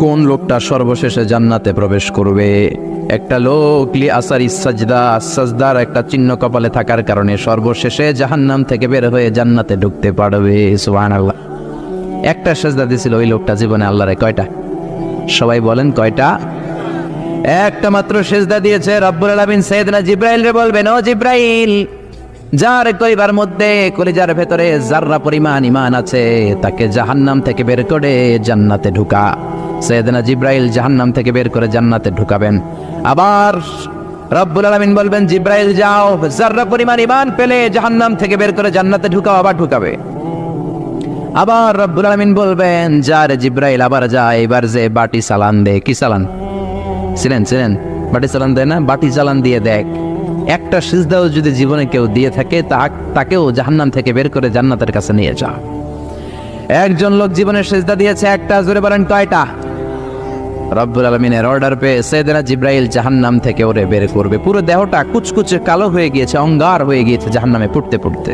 কোন লোকটা সর্বশেষে জান্নাতে প্রবেশ করবে? একটা লোক লি আসারি সাজদার একটা চিহ্ন কপালে থাকার কারণে সর্বশেষে জাহান্নাম থেকে বের হয়ে জান্নাতে ঢুকতে পারবে। সুবহানাল্লাহ। একটা সাজদা দিয়েছিল ওই লোকটা জীবনে আল্লাহরে। কয়টা? সবাই বলেন কয়টা? একটা মাত্র সেজদা দিয়েছে। রব্বুল আলামিন সাইয়েদনা জিবরাইলকে বলবেন, ও জিবরাইল, যার কলিজার মধ্যে কলিজার ভেতরে যাররা পরিমাণ ঈমান আছে তাকে জাহান্নাম থেকে বের করে জান্নাতে ঢুকা। সাইয়েদনা জিবরাইল জাহান্নাম থেকে বের করে জান্নাতে ঢুকাবেন। আবার রব্বুল আলামিন বলবেন, জিবরাইল যাও, যাররা পরিমাণ ঈমান পেলে জাহান্নাম থেকে বের করে জান্নাতে ঢুকাও। আবার ঢুকাবে। আবার রব্বুল আলামিন বলবেন, যা রে জিবরাইল, আবার যা, এবার যে বাটি চালান দে। কি চালান? ছিলেন বাটি চালান দেয় না? বাটি চালান দিয়ে দেখ, একটা সিজদাও যদি জীবনে কেউ দিয়ে থাকে তাকেও জাহান্নাম থেকে বের করে জান্নাতের কাছে নিয়ে যা। একজন লোক জীবনে সিজদা দিয়েছে একটা। জোরে বলেন কয়টা? রব্বুল আলামিনের অর্ডার পেয়ে সাইয়েদনা জিবরাইল জাহান্নাম থেকে ওরে বের করবে। পুরো দেহটা কুচকুচে কালো হয়ে গিয়েছে, অঙ্গার হয়ে গিয়েছে জাহান্নামে পড়তে পড়তে।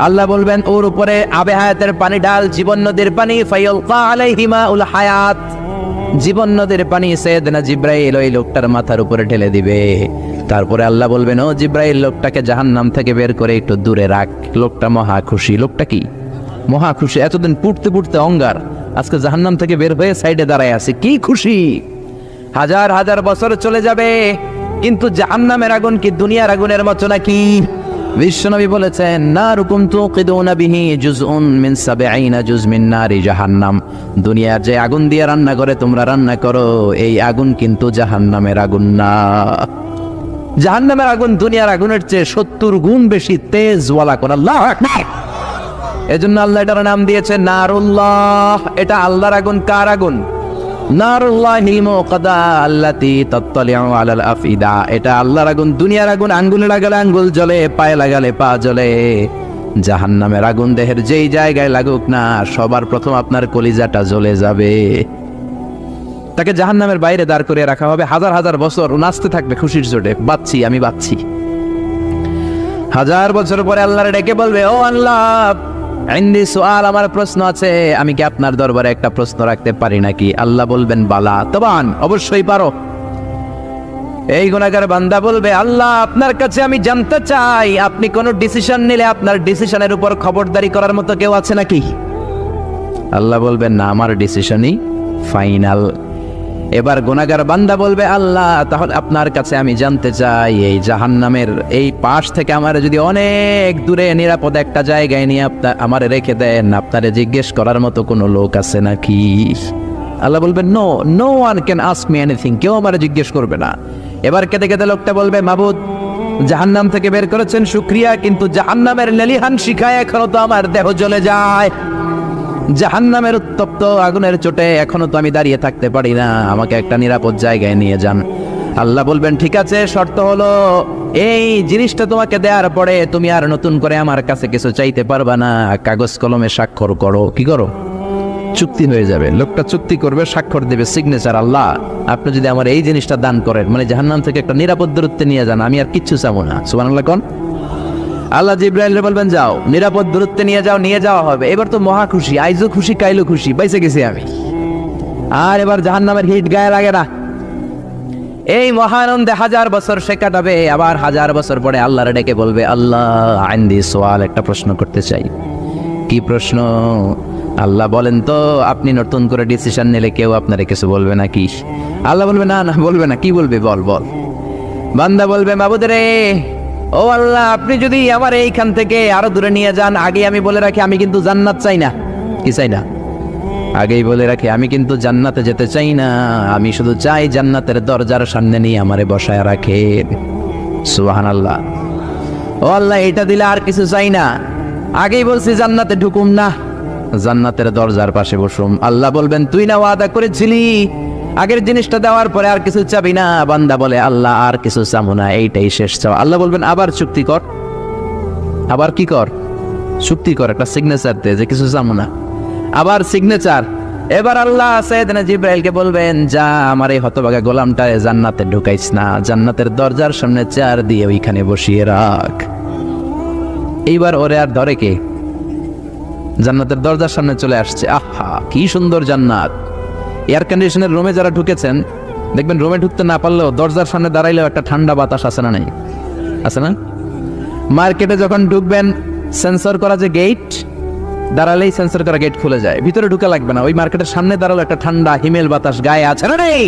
আল্লাহ বলবেন, ওর উপরে আবে হায়াতের পানি ঢাল, জীবন নদীর পানি। ফায়ালকা আলাইহি মাউল হায়াত, জীবন নদীর পানি সাইয়েদনা জিবরাইল ওই লোকটার মাথার উপরে ঢেলে দিবে। তারপরে আল্লাহ বলবেন, ও জিবরাইল, লোকটাকে জাহান্নাম থেকে বের করে একটু দূরে রাখ। লোকটা মহা খুশি। লোকটা কি মহা খুশি? এতদিন পুড়তে পুড়তে অঙ্গার, আজকে জাহান্নাম থেকে বের হয়ে সাইডে দাঁড়ায় আছে, কি খুশি! হাজার হাজার বছর চলে যাবে, কিন্তু জাহান্নামের আগুন কি দুনিয়ার আগুনের মতো নাকি? বিশ্বনবী বলেছেন, নারুকুম তুকিদুনা বিহি জুজউন মিন ৭০ জুজ মিন নারি জাহান্নাম। দুনিয়ার যে আগুন দিয়ে রান্না করে তোমরা রান্না করো, এই আগুন কিন্তু জাহান্নামের আগুন না। জাহান্নামের আগুন দুনিয়ার আগুনের চেয়ে ৭০ গুণ বেশি তেজ ওয়ালা করে। আল্লাহু আকবার। এজন্য আল্লাহ এটার নাম দিয়েছে নারুল্লাহ। এটা আল্লাহর আগুন। কার আগুন? নারুল্লাহিল মুকাদ্দা আল্লাতী তাত্তালিউ আলাল আফিদা। এটা আল্লাহর আগুন, দুনিয়ার আগুন। আঙ্গুলে লাগালে আঙ্গুল জ্বলে, পায়ে লাগালে পা জ্বলে। জাহান্নামের আগুন দেহের যেই জায়গায় লাগুক না, সবার প্রথম আপনার কলিজাটা জ্বলে যাবে। তাকে জাহান্নামের বাইরে দাঁড় করে রাখা হবে হাজার হাজার বছর। ও নাচতে থাকবে খুশির চোটে, বাঁচছি, আমি বাঁচছি। হাজার বছর পরে আল্লাহর ডেকে বলবে, ও আল্লাহ, ইনদি সুআল, আমার প্রশ্ন আছে, আমি কি আপনার দরবারে একটা প্রশ্ন রাখতে পারি নাকি? আল্লাহ বলবেন, বালা তবান, অবশ্যই পারো। এই গুনাহগার বান্দা বলবে, আল্লাহ, আপনার কাছে আমি জানতে চাই, আপনি কোন ডিসিশন নিলে আপনার ডিসিশনের উপর খবরদারি করার মতো কেউ আছে নাকি? আল্লাহ বলবেন, না, আমার ডিসিশনই ফাইনাল। এবার গুনাহগার বান্দা বলবে, আল্লাহ, তাহলে আপনার কাছে আমি জানতে চাই, এই জাহান্নামের এই পাশ থেকে আমার যদি অনেক দূরে নিরাপদ একটা জায়গায় নিয়ে আমারে রেখে দেন, আপনারে জিজ্ঞেস করার মতো কোনো লোক আছে নাকি? আল্লাহ বলবেন, no one can ask me anything. কেউ আমারে জিজ্ঞেস করবে না। এবার কেঁদে কেঁদে লোকটা বলবে, মাবুদ, জাহান্নাম থেকে বের করেছেন শুকরিয়া, কিন্তু জাহান্নামের লেলিহান শিখায় এখনো তো আমার দেহ জ্বলে যায়। জাহান্নামের উত্তপ্ত আগুনের চোটে এখনো তো আমি দাঁড়িয়ে থাকতে পারি না, আমাকে একটা নিরাপদ জায়গায় নিয়ে যান। আল্লাহ বলবেন, ঠিক আছে, শর্ত হলো এই জিনিসটা তোমাকে দেওয়ার পরে তুমি আর নতুন করে আমার কাছে কিছু চাইতে পারবা না। কাগজ কলমে স্বাক্ষর করো। কি করো? চুক্তি হয়ে যাবে। লোকটা চুক্তি করবে, স্বাক্ষর দেবে, সিগনেচার। আল্লাহ, আপনি যদি আমার এই জিনিসটা দান করেন, মানে জাহান্নাম থেকে একটা নিরাপদ দূরত্বে নিয়ে যান, আমি আর কিচ্ছু চাবো না। সুবহানাল্লাহ কোন? আল্লাহ জিবরাইল বলবেন, যাও, নিরাপদ দূরত্বে নিয়ে যাও। নিয়ে যাওয়া হবে। এবার তো মহা খুশি, আইজও খুশি, কাইলো খুশি, বাইসে গেছি আমি। আর এবার জাহান্নামের হিট গায়ে লাগে না। এই মহানন্দে হাজার বছর সে কাটাবে। আবার হাজার বছর পরে আল্লাহর ডেকে বলবে, আল্লাহ, ইনদি সুআল, একটা প্রশ্ন করতে চাই। কি প্রশ্ন? আল্লাহ বলেন তো, আপনি নতুন করে ডিসিশন নিলে কেউ আপনারে কিছু বলবে নাকি? আল্লাহ বলবে, না, বলবে না। কি বলবে? বল। বান্দা বলবে, মাবুদ রে, ও আল্লাহ, আপনি যদি আমার এইখান থেকে আরো দূরে নিয়ে যান, আগে আমি বলে রাখি, আমি কিন্তু জান্নাত চাই না। কি চাই না? আগেই বলে রাখি, আমি কিন্তু জান্নাতে যেতে চাই না। আমি শুধু চাই জান্নাতের দরজার সামনে নিয়ে আমারে বসায় রাখেন। সুবহানাল্লাহ। ও আল্লাহ, এটা দিলে আর কিছু চাই না। আগেই বলছি জান্নাতে ঢুকুম না, জান্নাতের দরজার পাশে বসুম। আল্লাহ বলবেন, তুই না ওয়াদা করেছিলি আগের জিনিসটা দেওয়ার পরে আর কিছু চাবি না? বান্দা বলে, আল্লাহ, আর কিছু চাবো না, এইটাই শেষ চাওয়া। আল্লাহ বলবেন, আবার চুক্তি কর। আবার কি কর? চুক্তি কর, একটা সিগনেচার দে যে কিছু চাবো না। আবার সিগনেচার। এবার আল্লাহ সাইয়েদনা জিবরাইলকে বলবেন, যা, আমার এই হতভাগা গোলামটা জান্নাতে ঢুকাইস না, জান্নাতের দরজার সামনে চেয়ার দিয়ে ওইখানে বসিয়ে রাখ। এইবার ওরে আর ধরে কে? জান্নাতের দরজার সামনে চলে আসছে। আহা, কি সুন্দর জান্নাত! এয়ার কন্ডিশনের রুমে যারা ঢুকেছেন দেখবেন রুমে ঢুকতে না পারলেও দরজার সামনে দাঁড়াইলেও একটা ঠান্ডা বাতাস আছে না নাই? আছে না? মার্কেটে যখন ঢুকবেন সেন্সর করা যে গেট, দাঁড়ালেই সেন্সর করা গেট খুলে যায়, ভিতরে ঢুকা লাগবে না, ওই মার্কেটের সামনে দাঁড়ালো একটা ঠান্ডা হিমেল বাতাস গায়ে আছে না নেই?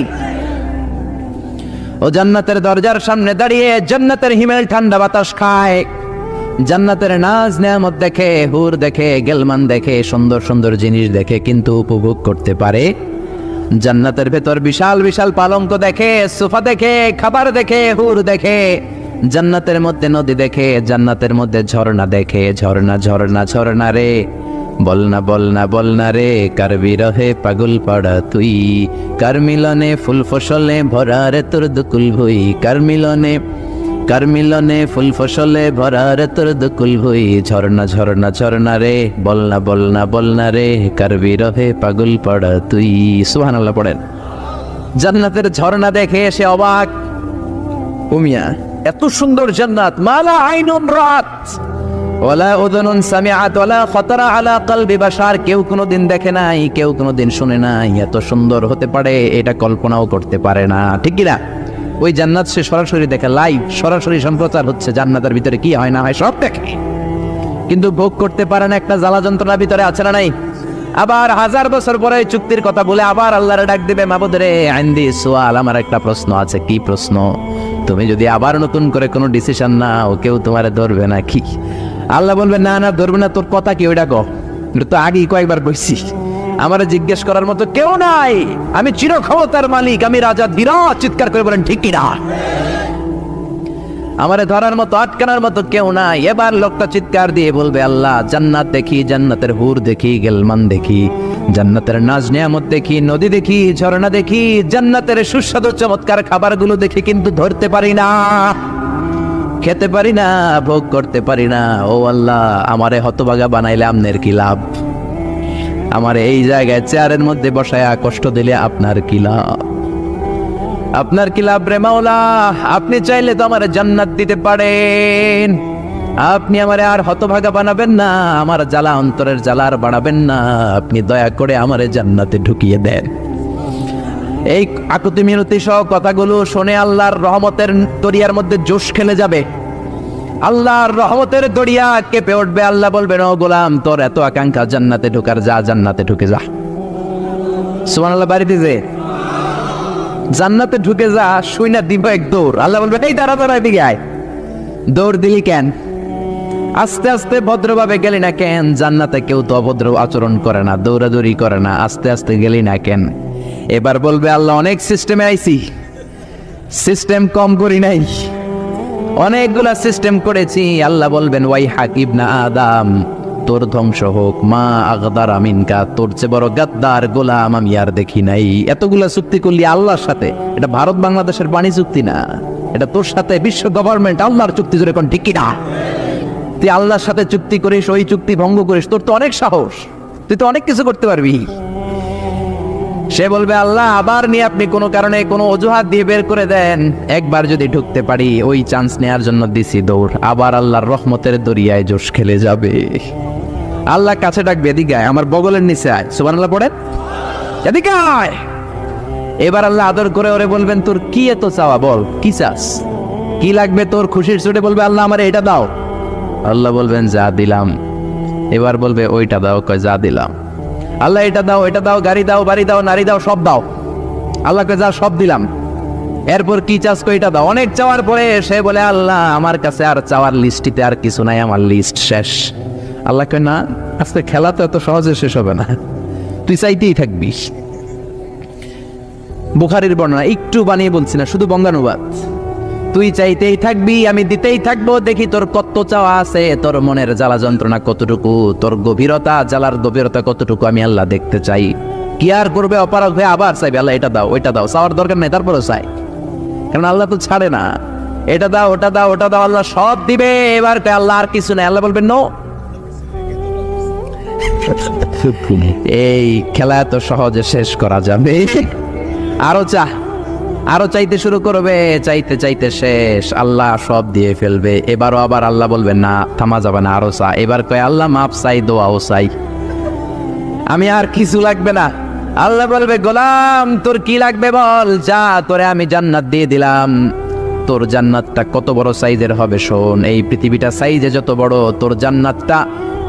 ও জান্নাতের দরজার সামনে দাঁড়িয়ে জান্নাতের হিমেল ঠান্ডা বাতাস খায়, জান্নাতের নাজ নেয়ামত দেখে, হুর দেখে, গেলমান দেখে, সুন্দর সুন্দর জিনিস দেখে, কিন্তু উপভোগ করতে পারে। জান্নাতের ভেতর বিশাল বিশাল পালঙ্ক দেখে, সোফা দেখে, খাবার দেখে, হুর দেখে, জান্নাতের মধ্যে নদী দেখে, জান্নাতের মধ্যে ঝর্ণা দেখে, ঝর্ণা ঝর্ণা ঝর্ণা রে, বলনা বলনা বলনা রে, কার বিরহে পাগল পাড়া তুই, কার মিলনে ফুল ফসলে ভরা রে তোর দুকুল ভুই, কার মিলনে ফুল ফসলে ভরা রে তোর দুকুল ভুই, ঝর্ণা ঝর্ণা ঝর্ণা রে, বলনা বলনা বলনা রে, কার বিরহে পাগল পাড়া তুই। সুবহানাল্লাহ পড়েন। জান্নাতের ঝর্ণা দেখে এসে অবাক, উমিয়া এত সুন্দর জান্নাত, মালা আইনুন রাত ওয়ালা উযুনুন সামিআত ওয়ালা খাতারা আলা কলবি বাশার, কেউ কোনোদিন দেখে নাই, কেউ কোনোদিন শুনে নাই, এত সুন্দর হতে পারে এটা কল্পনাও করতে পারে না, ঠিক কি না? ওই জান্নাত সে সরাসরি দেখে, লাইভ সরাসরি সম্প্রচার হচ্ছে, জান্নাতের ভিতরে কি হয় না হয় সব দেখে, কিন্তু ভোগ করতে পারে না, একটা জ্বালা যন্ত্রণার ভিতরে আছে না নাই? আবার 1000 বছর পরে চুক্তির কথা বলে আবার আল্লাহরে ডাক দিবে, মাবুদ রে আইন্দি সুয়াল, আমার একটা প্রশ্ন আছে। কি প্রশ্ন? তুমি যদি আবার নতুন করে কোনো ডিসিশন নাও, কেউ তোমারে ধরবে না কি? আল্লাহ বলবে না না ধরবে না, তোর কথা কি ওইটা কো, তো আগেই কয়েকবার বলছি, আমারে জিজ্ঞেস করার মতো কেউ নাই, আমি চিরক্ষমতার মালিক, আমি রাজা ধীরাজ, চিৎকার করে বলেন ঠিক কিনা? আমারে ধরার মতো আটকানোর মতো কেউ নাই। এবার লোকটা চিৎকার দিয়ে বলবে, আল্লাহ জান্নাত দেখি, জান্নাতের হুর দেখি, গেলমান দেখি, জান্নাতের নাজ নিয়ামত দেখি, নদী দেখি, ঝর্ণা দেখি, জান্নাতের সুস্বাদু চমৎকার খাবারগুলো দেখি, কিন্তু ধরতে পারি না, খেতে পারি না, ভোগ করতে পারি না। ও আল্লাহ, আমারে হতভাগা বানাইলে আমনের কি লাভ? আমারে এই জায়গায় চেয়ারের মধ্যে বসায়া কষ্ট দিলে আপনার কি লাভ? আপনার কি লাভ রে মাওলা? আপনি চাইলে তো আমারে জান্নাত দিতে পারেন, আপনি আমারে আর হতভাগা বানাবেন না, আমার জ্বালা অন্তরের জ্বালা আর বাড়াবেন না, আপনি দয়া করে আমারে জান্নাতে ঢুকিয়ে দেন। এই আকুতি মিনতি সহ কথাগুলো শুনে আল্লাহর রহমতের দরিয়ার মধ্যে জোশ খেলে যাবে, আল্লাহর রহমতের দরিয়া কেঁপে উঠবে। আল্লাহ বলবেন, ও গোলাম, তোর এত আকাঙ্ক্ষা জান্নাতে ঢোকার, যা জান্নাতে ঢুকে যা। সুবহানাল্লাহ। বাড়িতে যে জান্নাতে ঢুকে যা, শুইনা দিব এক দৌড়। আল্লাহ বলবে, এই দাঁড়া দাঁড়া, এদিকে আয়। দৌড় দিলি কেন? আস্তে আস্তে ভদ্রভাবে গেলি না কেন? জান্নাতে কেউ তো অভদ্র আচরণ করে না, দৌড়াদৌড়ি করে না, আস্তে আস্তে গেলি না কেন? এবার বলবে, আল্লাহ অনেক সিস্টেমে আইছি, সিস্টেম কম করি নাই, অনেকগুলা সিস্টেম করেছি। আল্লাহ বলবেন, ওয়াই হাকিব না আদম, তোর ধ্বংস হোক, মা আগদার আমিনকা, তোর চেয়ে বড় গাদ্দার গোলাম আমি আর দেখি নাই। এতগুলা চুক্তি করলি আল্লাহর সাথে, এটা ভারত বাংলাদেশের বাণী চুক্তি না, এটা তোর সাথে বিশ্ব গভর্নমেন্ট আল্লাহর চুক্তি, জোরে কোন ঠিক কিনা? তুই আল্লাহর সাথে চুক্তি করিস, ওই চুক্তি ভঙ্গ করিস, তোর তো অনেক সাহস, তুই তো অনেক কিছু করতে পারবি। সে বলবে, আল্লাহ আবার নিয়ে আপনি কোনো কারণে কোনো অজুহাত দিয়ে বের করে দেন, একবার যদি ঢুকতে পারি, ওই চান্স নেয়ার জন্য দিছি দৌড়। আবার আল্লাহর রহমতের দরিয়ায় জোশ খেলে যাবে। আল্লাহ কাছে ডাকবে, এদিকে আয়, আমার বগলের নিচে আয়। সুবহানাল্লাহ পড়েন, এদিকে আয়। এবার আল্লাহ আদর করে ওরে বলবেন, তোর কি এত চাওয়া, বল কি চাস, কি লাগবে তোর? খুশির চোটে বলবে, আল্লাহ আমার এটা দাও। আল্লাহ বলবেন, যা দিলাম। এবার বলবে, ওইটা দাও, কয় যা দিলাম। আল্লাহ এটা দাও, এটা দাও, গাড়ি দাও, বাড়ি দাও, নারী দাও, সব দাও। আল্লাহকে যা সব দিলাম। এরপর কি চাস, কই এটা দাও। অনেক চাওয়ার পরে সে বলে, আল্লাহ আমার কাছে আর চাওয়ার লিস্টিতে আর কিছু নাই, আমার লিস্ট শেষ। আল্লাহ কয়, না, আজকে খেলা তো এত সহজে শেষ হবে না, তুই চাইতেই থাকবি। বুখারীর বর্ণনা, একটু বানিয়ে বলছি না, শুধু বঙ্গানুবাদ। তুই চাইতেই থাকবি, আমি দিতেই থাকবো, দেখি তোর কত চাওয়া আছে, তোর মনের জ্বালা যন্ত্রণা কতটুকু, তোর গভীরতা, জ্বালার গভীরতা কতটুকু, আমি আল্লাহ দেখতে চাই। কি আর করবে, অপারগ হয়ে আবার চাইবে, আল্লাহ এটা দাও, ওইটা দাও। চাওয়ার দরকার নেই, তারপরেও চাই, কারণ আল্লাহ তো ছাড়ে না। এটা দাও, ওটা দাও, ওটা দাও, আল্লাহ সব দিবে। এবার আল্লাহ আর কিছু নেই, আল্লাহ বলবেন, নো। এই খেলা এত সহজে শেষ করা যাবে? আরো আরো চাইতে শুরু করবে, চাইতে চাইতে শেষ, আল্লাহ সব দিয়ে ফেলবে। এবারও আবার আল্লাহ বলবেন, না, থামা যাবে না, আরো চা। এবার কয়, আল্লাহ মাপ চাই, দোয়াও চাই, আমি আর কিছু লাগবে না, আল্লাহ বলবে গোলাম তোর কি লাগবে বল, যা তোরে আমি জান্নাত দিয়ে দিলাম। তোর জান্নাতটা কত বড় সাইজের হবে শোন, এই পৃথিবীটা সাইজে যত বড় তোর জান্নাতটা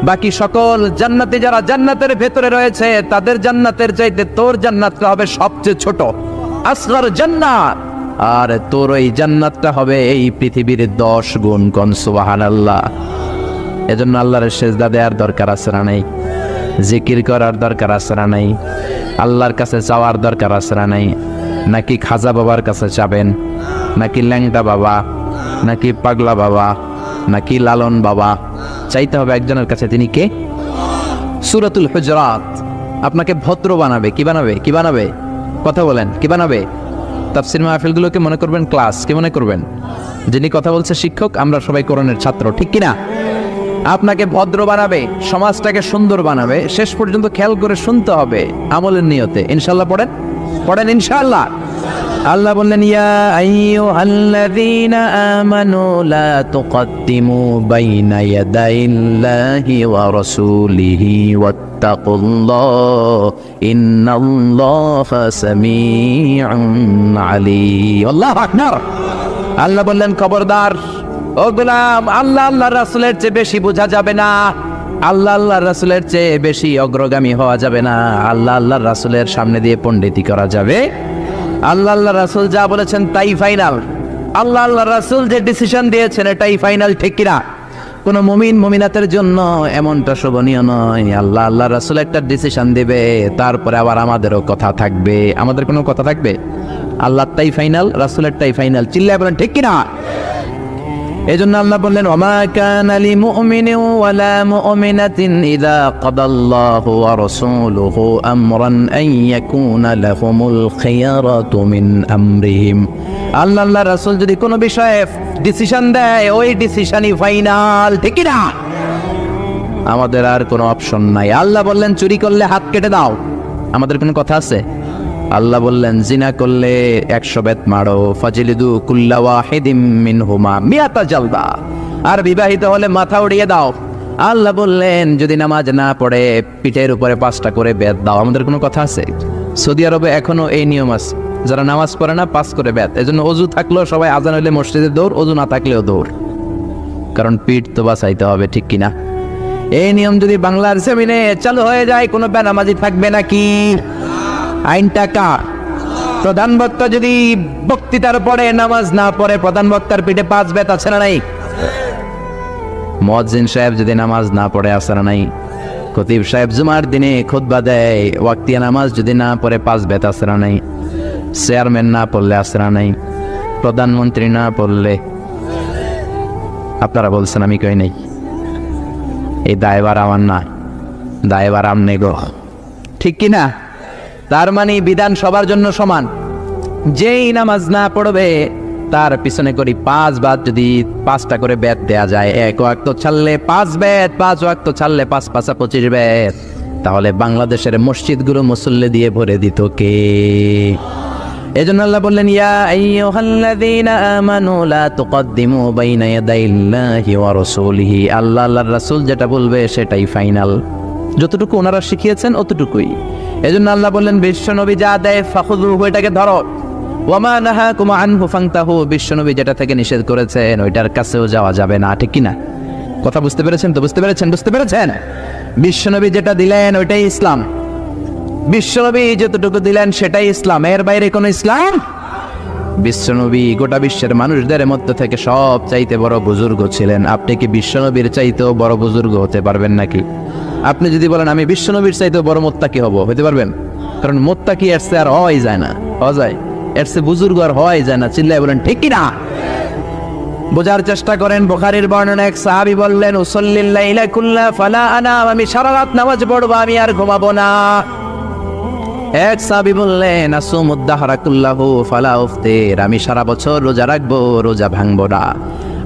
বাকি সকল জান্নাতে যারা জান্নাতের ভেতরে রয়েছে তাদের জান্নাতের চাইতে তোর জান্নাতটা হবে সবচেয়ে ছোট, আসগর জান্নাত। আর তোর ওই জান্নাতটা হবে এই পৃথিবীর 10 গুণ। কোন সুবহানাল্লাহ। এজন্য আল্লাহর সেজদা দেওয়ার দরকার আছে না নাই? জিকির করার দরকার আছে না নাই? আল্লাহর কাছে চাওয়ার দরকার আছে না নাই? নাকি খাজা বাবার কাছে চাবেন, নাকি ল্যাংটা বাবা, নাকি পাগলা বাবা, নাকি লালন বাবা? চাইতে হবে একজনের কাছে। তিনি কে? সূরাতুল হুজরাত আপনাকে ভদ্র বানাবে। কি বানাবে? কি বানাবে? কথা বলেন, কি বানাবে? তাফসীর মাহফিলগুলোকে মনে করবেন ক্লাস, কি মনে করবেন? যিনি কথা বলছে শিক্ষক, আমরা সবাই কোরআনের ছাত্র, ঠিক কিনা? আপনাকে ভদ্র বানাবে, সমাজটাকে সুন্দর বানাবে। শেষ পর্যন্ত খেয়াল করে শুনতে হবে আমলের নিয়তে। ইনশাআল্লাহ পড়েন, পড়েন ইনশাআল্লাহ। আল্লাহ বললেন ইয়া আইয়ুহাল্লাযীনা আমানু লা তুকদ্দিমু বাইনা ইয়াদাইল্লাহি ওয়া রাসূলিহি ওয়াত্তাকুল্লাহ ইন্নাল্লাহা সামিউন আলীম। আল্লাহু আকবার। আল্লাহ বললেন খবরদার ও গোলাম, আল্লাহ আল্লাহর রাসূলের চেয়ে বেশি বোঝা যাবে না, আল্লাহ আল্লাহর রাসূলের চেয়ে বেশি অগ্রগামী হওয়া যাবে না, আল্লাহ আল্লাহর রাসূলের সামনে দিয়ে পণ্ডিতি করা যাবে। আল্লাহ আল্লাহ রাসূল যা বলেছেন তাই ফাইনাল। আল্লাহ আল্লাহ রাসূল যে ডিসিশন দিয়েছেন এটাই ফাইনাল, ঠিক কিনা? কোন মুমিন মুমিনাতের জন্য এমনটা শোভনীয় নয়। আল্লাহ আল্লাহ রাসূল একটা ডিসিশন দিবে, তারপরে আবার আমাদেরও কথা থাকবে। আমাদের কোনো কথা থাকবে? আল্লাহরটাই ফাইনাল, রাসূলেরটাই ফাইনাল। চিল্লায় বলেন ঠিক কিনা? এজন্য আল্লাহ বললেন ওমা কানা লিমুমিনিন ওয়ালা মুমিনাতিন ইযা কাদাল্লাহু ওয়া রাসূলুহু আমরান আন ইয়াকুনা লাহুমুল খিয়ারাতু মিন আমরিহিম। আল্লাহ আল্লাহ রাসূল যদি কোনো বিষয়ে ডিসিশন দেয় ওই ডিসিশনই ফাইনাল, ঠিক কি না? আমাদের আর কোনো অপশন নাই। আল্লাহ বললেন চুরি করলে হাত কেটে দাও, আমাদের কোনো কথা আছে? আল্লাহ বললেন জিনা করলে 100 বেত মারো, ফাজিলিদু কুল্লা ওয়াহিদিম মিনহুমা মিয়াতা জালদা। আর বিবাহিত হলে মাথা উড়িয়ে দাও। আল্লাহ বললেন যদি নামাজ না পড়ে পিঠের উপরে 5টা করে বেত দাও। আমাদের কোনো কথা আছে? সৌদি আরবে এখনো এই নিয়ম আছে, যারা নামাজ পড়ে না 5 করে বেত। এজন্য অজু থাকলেও সবাই আজান হইলে মসজিদে দৌড়, অজু না থাকলেও দৌড়, কারণ পিঠ তো বাঁচাইতে হবে, ঠিক কিনা? এই নিয়ম যদি বাংলার জমিনে চালু হয়ে যায় কোনো বেনামাজি থাকবে নাকি? আইনটা কার? প্রধান বক্তা যদি বক্তৃতার পরে নামাজ না পড়ে প্রধান বক্তার পিঠে 5 বেত আছে না নাই? মুয়াজ্জিন সাহেব যদি নামাজ না পড়ে আছে না নাই? খতিব সাহেব জুমার দিনে খুতবা দেয়, ওয়াক্তিয়া নামাজ যদি না পড়ে 5 বেত আছে না নাই? চেয়ারম্যান না পড়লে আছে না নাই? প্রধানমন্ত্রী না পড়লে? আপনারা বলছেন আমি কই নাই। এই দায়ভার আমার না, দায়ভার আমনে গো, ঠিক কিনা? তার মানে বিধান সবার জন্য সমান। যেই নামাজ না পড়বে তার পিছনে করি 5 বাদ, যদি 5টা করে বেত দেয়া যায়, 1 ওয়াক্ত ছাড়লে 5 বেত, 5 ওয়াক্ত ছাড়লে 5 5 25 বেত, তাহলে বাংলাদেশের মসজিদগুলো মুসল্লি দিয়ে ভরে দিত কে? এজন্য আল্লাহ বললেন ইয়া আইয়ুহাল্লাযীনা আমানু লা তুকদ্দিমু বাইনা ইয়াদাইল্লাহি ওয়া রাসূলিহি। আল্লাহ আল্লাহর রাসূল যেটা বলবে সেটাই ফাইনাল, যতটুকু ওনারা শিখিয়েছেন অতটুকুই। এজন্য আল্লাহ বললেন বিশ্বনবী যা দেয় ফাখুযুহু, এটাকে ধরো, ওয়া মা নাহাকুম আনহু ফান্তাহু। বিশ্বনবী যেটা থেকে নিষেধ করেছেন ওইটার কাছেও যাওয়া যাবে না, ঠিক কি না? কথা বুঝতে পেরেছেন তো? বুঝতে পেরেছেন? বুঝতে পেরেছেন? বিশ্বনবী যেটা দিলেন ওইটাই ইসলাম। বিশ্বনবী যতটুকু দিলেন সেটাই ইসলাম, এর বাইরে কোনো ইসলাম। বিশ্বনবী গোটা বিশ্বের মানুষদের মধ্যে থেকে সব চাইতে বড় বুজুর্গ ছিলেন। আপনি কি বিশ্বনবীর চাইতেও বড় বুজুর্গ হতে পারবেন নাকি? আপনি যদি বলেন আমি বিশ্বনবীর চাইতেও বড় মুত্তাকি হব, হতে পারবেন? কারণ মুত্তাকি এর চেয়ে আর হওয়াই যায় না, হওয়া যায়? এর চেয়ে বুজুর্গ আর হওয়াই যায় না। চিল্লায় বলেন ঠিক কি না? বোঝার চেষ্টা করেন। বুখারীর বর্ণনা, এক সাহাবী বললেন উসাল্লিল লাইলা কুল্লা ফালা আনাম, আমি সারা রাত নামাজ পড়বো, আমি আর ঘুমাবো না। এক সাহাবী বললেন আসুমুদ দাহরা কুল্লাহু ফালা উফতির, আমি সারা বছর রোজা রাখবো, রোজা ভাঙবো না।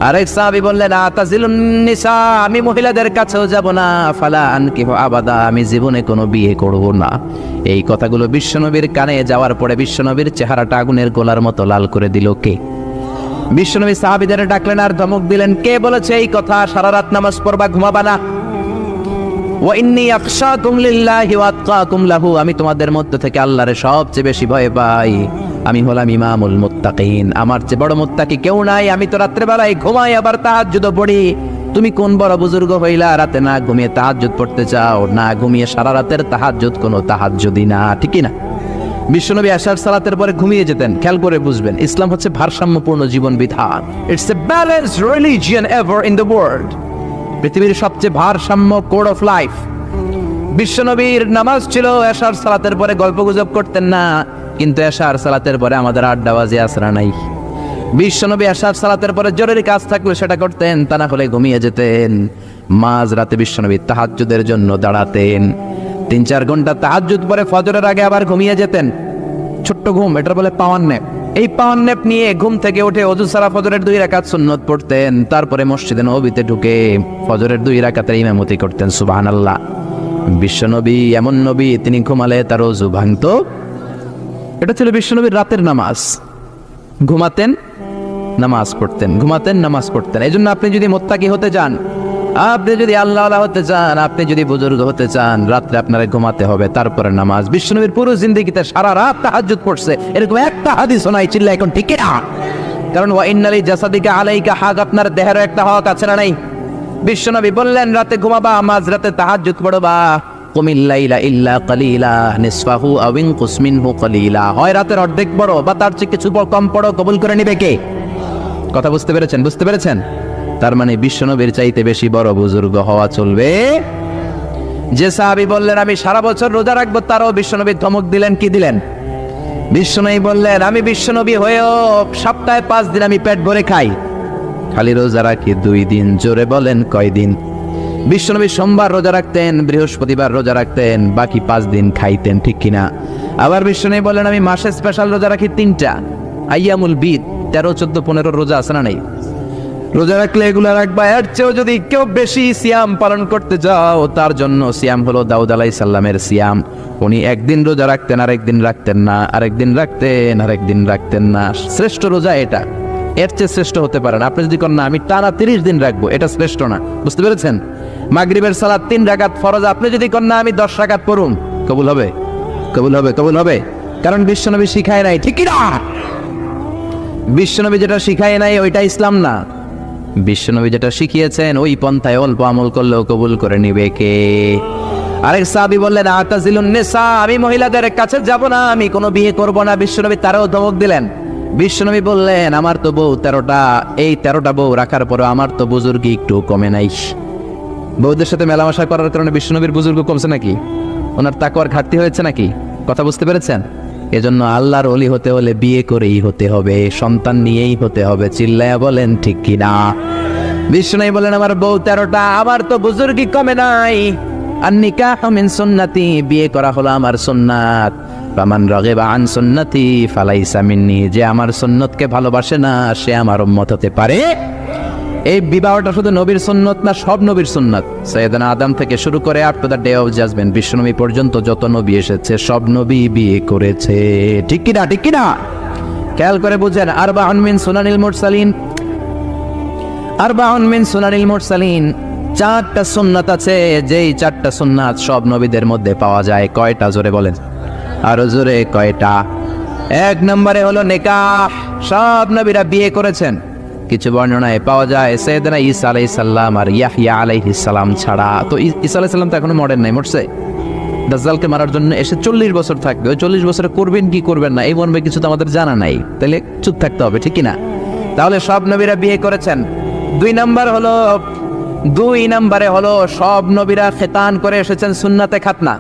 আরেক সাহাবী বললেন আতাজিলুন নিসা, আমি মহিলাদের কাছেও যাব না, ফালা আনকিহু আবাদা, আমি জীবনে কোনো বিয়ে করব না। এই কথাগুলো বিশ্বনবীর কানে যাওয়ার পরে বিশ্বনবীর চেহারাটা আগুনের গোলার মতো লাল করে দিল কে? বিশ্বনবী সাহাবীদের ডাকলেন আর ধমক দিলেন, কে বলেছে এই কথা? সারা রাত নামাজ পড়বা, ঘুমাবা না? ওয়া ইন্নী আখশাকুম লিল্লাহি ওয়া আতকাকুম লাহু, আমি তোমাদের মধ্য থেকে আল্লাহরে সবচেয়ে বেশি ভয় পাই। আমি হলাম ইমামুল মুত্তাকিন, আমার চেয়ে বড় মুত্তাকি কেউ নাই। আমি তো রাত্রে বেলায় ঘুমাই আবার তাহাজ্জুদ পড়ি। তুমি কোন বড় বুজুর্গ হইলা রাতে না ঘুমিয়ে তাহাজ্জুদ পড়তে চাও? না ঘুমিয়ে সারা রাতের তাহাজ্জুদ কোনো তাহাজ্জুদই না, ঠিক না? বিশ্বনবী আশার সালাতের পরে ঘুমিয়ে যেতেন। খেয়াল করে বুঝবেন, ইসলাম হচ্ছে ভারসাম্যপূর্ণ জীবন বিধান। It's a balanced religion ever in the world. পৃথিবীর সবচেয়ে ভারসাম্য কোড অফ লাইফ। বিশ্বনবীর নামাজ ছিল এশার সালাতের পরে গল্পগুজব করতেন না, কিন্তু এশার সালাতের পরে আমাদের আড্ডাবাজি আসরা নাই। বিশ্বনবী এশার সালাতের পরে জরুরি কাজ থাকলে সেটা করতেন, তা না হলে ঘুমিয়ে যেতেন। মাঝ রাতে বিশ্বনবী তাহাজ্জুদের জন্য দাঁড়াতেন। 3-4 ঘন্টা তাহাজ্জুদ পরে ফজরের আগে আবার ঘুমিয়ে যেতেন। ছোট্ট ঘুম, এটার বলে পাওয়ার ন্যাপ। এই পাওয়ার ন্যাপ নিয়ে ঘুম থেকে উঠে ওযু সারা ফজরের 2 রাকাত সুন্নত পড়তেন। তারপরে মসজিদে নববীতে ঢুকে ফজরের 2 রাকাতের ইমামতি করতেন। সুবহানাল্লাহ। বিশ্বনবী এমন নবী, তিনি ঘুমালে তার ওযু ভাঙতো। এটা ছিল বিশ্বনবীর রাতের নামাজ। ঘুমাতেন, নামাজ পড়তেন, ঘুমাতেন, নামাজ পড়তেন। এই জন্য আপনি যদি মুত্তাকি হতে চান, আপনি যদি আল্লাহওয়ালা হতে চান, আপনি যদি বুজুর্গ হতে চান, রাত্রে আপনারা ঘুমাতে হবে, তারপরে নামাজ। বিশ্বনবীর পুরো জিন্দেগিতে সারা রাত তাহাজ্জুদ পড়ছে, এরকম একটা হাদিস নাই। চিল্লা এখন ঠিক না? কারণ ওয়া ইন্নালি জাসাদিকা আলাইকা হাক, আপনার দেহেরও একটা হক আছে না নাই? বিশ্বনবী বললেন রাতে ঘুমাবা, মাঝ রাতে তাহাজ্জুদ পড়বা। কুমিল লাইলা ইল্লা কালিলা নিসফাহু আও ইনকুস মিনহু কালিলা, হয় রাতের অর্ধেক পড়ো বা তার চেয়ে কিছু কম পড়ো, কবুল করে নিবে কে? কথা বুঝতে পেরেছেন? বুঝতে পেরেছেন? তার মানে বিশ্বনবীর চাইতে বেশি বড় বুজুর্গ হওয়া চলবে। যে সাহাবী বললেন আমি সারা বছর রোজা রাখবো, তারও বিশ্বনবী ধমক দিলেন। কি দিলেন? বিশ্বনবী বললেন আমি বিশ্বনবী হয়েও সপ্তাহে 5 দিন আমি পেট ভরে খাই, খালি রোজা রাখি 2 দিন। জোরে বলেন কয়দিন? বিশ্বনবী সোমবার রোজা রাখতেন, বৃহস্পতিবার রোজা রাখতেন, বাকি 5 দিন খাইতেন, ঠিক কিনা? আবার বিশ্বনবী বললেন আমি মাসে স্পেশাল রোজা রাখি 3টা, আইয়ামুল বিদ, 13, 14, 15 রোজা আছে না নাই? রোজা রাখলে এগুলো রাখবা। এর চেয়েও যদি কেউ বেশি সিয়াম পালন করতে যাও, তার জন্য সিয়াম হলো দাউদ আলাইহিস সালামের সিয়াম। উনি একদিন রোজা রাখতেন, আরেকদিন রাখতেন না, আরেকদিন রাখতেন, আরেকদিন রাখতেন না। শ্রেষ্ঠ রোজা এটা, এর চেয়ে শ্রেষ্ঠ হতে পারে না। আপনি যদি করেন না আমি টানা 30 দিন রাখবো, এটা শ্রেষ্ঠ না। বুঝতে পেরেছেন? মাগরিবের সালাত 3 রাকাত ফরজ, আপনি যদি করেন না আমি 10 রাকাত পড়ুন, কবুল হবে? কবুল হবে? কবুল হবে? কারণ বিশ্বনবী শিখায় নাই, ঠিক না? বিশ্বনবী যেটা শিখায় নাই ওইটা ইসলাম না। বিশ্বনবী যেটা শিখিয়েছেন ওই পন্থায় অল্প আমল করলেও কবুল করে নিবে কে? আরেক সাহাবী বললেন আতাজিলুন নিসা, আমি মহিলাদের কাছে যাব না, আমি কোনো বিয়ে করব না। বিশ্বনবী তারও ধমক দিলেন। বিশ্বনবী বললেন আমার তো বউ 13টা, এই 13টা বউ রাখার পরে আমার তো বুজুর্গি একটু কমে নাই। বউদের সাথে মেলামেশা করার কারণে বিশ্বনবীর বুজুর্গ কমছে নাকি? ওনার তাকওয়ার ঘাটতি হয়েছে নাকি? কথা বুঝতে পেরেছেন? এজন্য আল্লাহর ওলি হতে হলে বিয়ে করেই হতে হবে, সন্তান নিয়েই হতে হবে। চিল্লায়া বলেন ঠিক কিনা? বিশ্বনবী বলেন আমার বউ 13টা, আমার তো বুজুর্গি কমে নাই। আর নিকাহু মিন সুন্নতি, বিয়ে করা হলো আমার সুন্নাত। ফামান রাগিবা আন সুন্নতি ফালাইসা মিন্নি, যে আমার সুন্নতকে ভালোবাসে না সে আমার উম্মত হতে পারে। এই বিবাহটা শুধু নবীর সুন্নত না, সব নবীর সুন্নত। সাইয়েদনা আদম থেকে শুরু করে up to the day of judgment, বিশ্বনবী পর্যন্ত যত নবী এসেছে সব নবী বিয়ে করেছে, ঠিক কিনা? ঠিক কিনা? খেয়াল করে বুঝেন। আরবাউন মিন সুনানিল মুরসালিন, আরবাউন মিন সুনানিল মুরসালিন, 4টা সুন্নাত আছে, যেই 4টা সুন্নাত সব নবীদের মধ্যে পাওয়া যায়। কয়টা? জোরে বলেন, আরো জোরে, কয়টা? 1 নম্বরে হলো নিকাহ, সব নবীরা বিয়ে করেছেন। কিছু বর্ণনায় পাওয়া যায় সাইয়েদনা ঈসা আলাইহিস সালাম আর ইয়াহইয়া আলাইহিস সালাম ছাড়া। তো ঈসা আলাইহিস সালাম তো এখনো মরেন নাই, মরছে। দাজ্জালকে মারার জন্য এসে 40 বছর থাকবে। ওই 40 বছরে করবেন কি করবেন না এই মর্মে কিছু তো আমাদের জানা নাই, তাহলে চুপ থাকতে হবে, ঠিক কিনা? তাহলে সব নবীরা বিয়ে করেছেন। 2 নম্বরে হলো সব নবীরা খেতান করে এসেছেন, সুন্নাতে খাতনা।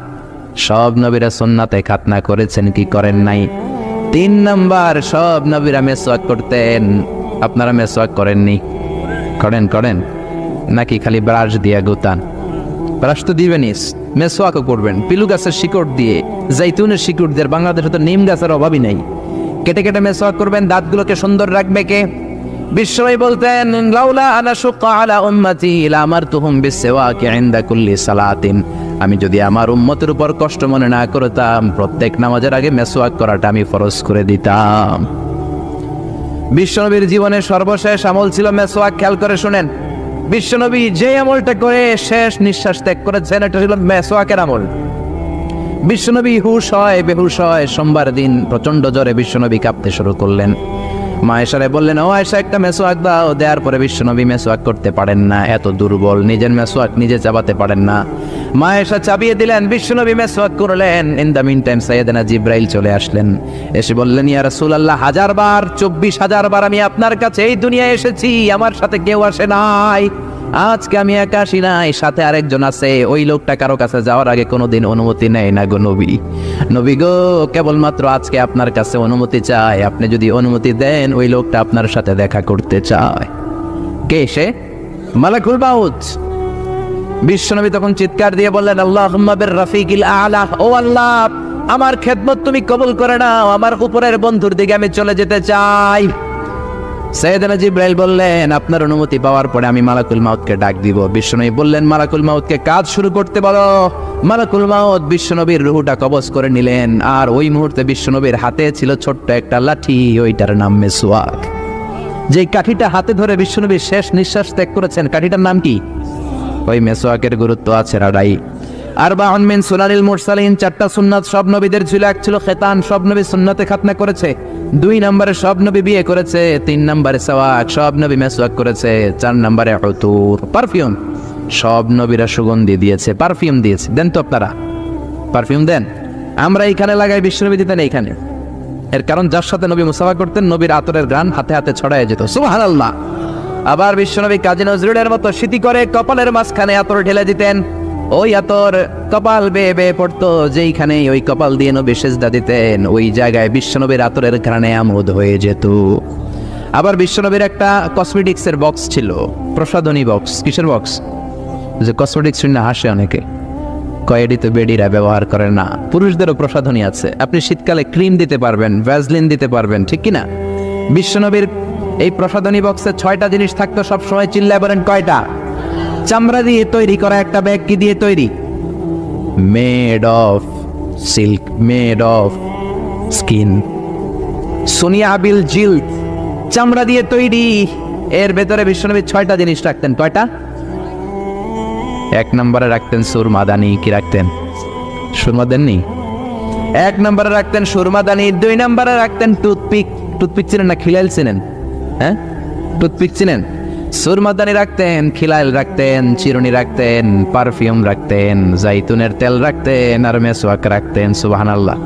সব নবীরা সুন্নাতে খাতনা করেছেন কি করেন নাই? 3 নম্বর, সব নবীরা মেসওয়াক করতেন। আপনারা মেসওয়াক করেননি? করেন নাকি খালি ব্রাশ দিয়ে গুতান? ব্রাশ তো দিবেনই, মেসওয়াকও করবেন পিলু গাছের শিকড় দিয়ে, জাইতুনের শিকড় দিয়ে। বাংলাদেশে তো নিম গাছের অভাবই নাই। কেটে কেটে মেসওয়াক করবেন, দাঁতগুলোকে সুন্দর রাখবে কে? বিশ্বনবী বলতেন লাউলা আনা শুক্কা আলা উম্মতি লামারতুহুম বিসওয়াকি ইনদা কুল্লি সালাতিন, আমি যদি আমার উম্মতের উপর কষ্ট মনে না করতাম প্রত্যেক নামাজের আগে মেসওয়াক করাটা আমি ফরজ করে দিতাম। বিশ্বনবীর জীবনের সর্বশেষ আমল ছিল মেসওয়াক। খেয়াল করে শুনেন, বিশ্বনবী যে আমলটা করে শেষ নিঃশ্বাস ত্যাগ করেছেন, এটা ছিল মেসওয়াকের আমল। বিশ্বনবী হুশ হয় বেহুশ হয়, সোমবার দিন প্রচন্ড জ্বরে বিশ্বনবী কাঁপতে শুরু করলেন। মা আয়েশারে বললেন, ও আয়েশা একটা মেসওয়াক দাও। দেওয়ার পরে বিশ্বনবী মেসওয়াক করতে পারেন না, এত দুর্বল, নিজের মেসওয়াক নিজে চাবাতে পারেন না। মা আয়েশা চাবিয়ে দিলেন, বিশ্বনবী মেসওয়াক করলেন। ইন দ্য মিন টাইম সাইয়েদনা জিব্রাইল চলে আসলেন, এসে বললেন, ইয়া রাসূলুল্লাহ, 1000 বার 24,000 বার আমি আপনার কাছে এই দুনিয়ায় এসেছি, আমার সাথে কেউ আসে নাই। আজকে আমি একা আসি নাই, সাথে আরেকজন আছে। ওই লোকটা কারো কাছে যাওয়ার আগে কোনোদিন অনুমতি নেয় না গো নবী। নবী গো, কেবলমাত্র আজকে আপনার কাছে অনুমতি চাই, আপনি যদি অনুমতি দেন ওই লোকটা আপনার সাথে দেখা করতে চায়। কে সে? মালাকুল মাউত। বিশ্বনবী তখন চিৎকার দিয়ে বললেন, আল্লাহুম্মা বির রাফিকিল আলা, ও আল্লাহ, আমার খেদমত তুমি কবুল করে নাও, আমার উপরের বন্ধুর দিকে আমি চলে যেতে চাই। সাইয়েদনা জিব্রাইল বললেন, আপনার অনুমতি পাওয়ার পরে আমি মালাকুল মাউতকে ডাক দিব। বিশ্বনবী বললেন, মালাকুল মাউতকে কাজ শুরু করতে বলো। মালাকুল মাউত বিশ্বনবীর রূহটা কবজ করে নিলেন, আর ওই মুহূর্তে বিশ্বনবীর হাতে ছিল ছোট্ট একটা লাঠি, ওইটার নাম মেসওয়াক। যে কাঠিটা হাতে ধরে বিশ্বনবী শেষ নিঃশ্বাস ত্যাগ করেছেন, কাঠিটার নাম কি? ওই মেসওয়াকের গুরুত্ব আছে রাডাই। আরবাউন মিন সুনানিল মুরসালিন, 4টা সুন্নাত সব নবীদের ছিল। এক ছিল খেতান, সব নবী সুন্নাতে খাতনা করেছে। 2 নম্বরে সব নবী বিয়ে করেছে। 3 নম্বরে সাওয়াক, সব নবী মেসওয়াক করেছে। 4 নম্বরে উতুর, পারফিউম, সব নবীরা সুগন্ধি দিয়েছে, পারফিউম দিয়েছে। দেন তো আপনারা পারফিউম দেন, আমরা এইখানে লাগাই, বিশ্বনবী দিতেন এইখানে। এর কারণ যার সাথে নবী মুসাফা করতেন, নবীর আতরের ঘ্রাণ হাতে হাতে ছড়ায় যেত। সুবহানাল্লাহ। আবার বিশ্বনবী কাজী নজরুলের মতো স্মৃতি করে কপালের মাঝখানে আতর ঢেলে দিতেন। ওই আতর কপাল বেয়ে বেয়ে পড়তো, যেইখানে ওই কপাল দিয়ে নবী সেজদা দিতেন, ওই জায়গায় বিশ্বনবীর আতরের ঘ্রাণে আমোদ হয়ে যেত। আবার বিশ্বনবীর একটা কসমেটিক্সের বক্স ছিল, প্রসাধনী বক্স। কিসের বক্স? যে কসমেটিক্স শুনে হাসে অনেকে, কয়েডি তো বেডিরা ব্যবহার করে না। পুরুষদেরও প্রসাধনী আছে, আপনি শীতকালে ক্রিম দিতে পারবেন, ভ্যাসলিন দিতে পারবেন, ঠিক কিনা? বিশ্বনবীর এই প্রসাধনী বক্সে 6টা জিনিস থাকতো সবসময়। চিল্লায় বলেন কয়টা? চামড়া দিয়ে তৈরি করা একটা ব্যাগ। কি দিয়ে তৈরি? Made of silk, made of skin, সোনিয়া বিল জিল, চামড়া দিয়ে তৈরি। এর ভেতরে বিশ্বনবী 6টা জিনিস রাখতেন। কয়টা? 1 নম্বরে রাখতেন সুরমাদানি। কি রাখতেন? সুরমা দেননি? 1 নম্বরে রাখতেন সুরমাদানি। 2 নম্বরে রাখতেন টুথপিক। টুথপিক চিনেন না? খিলাইল চিনেন? হ্যাঁ, টুথপিক চিনেন? সুরমাদানি রাখতেন, খিলাইল রাখতেন, চিরুনি রাখতেন, পারফিউম রাখতেন, জাইতুনের তেল রাখতেন, আর মেসওয়াক রাখতেন। সুবহানাল্লাহ।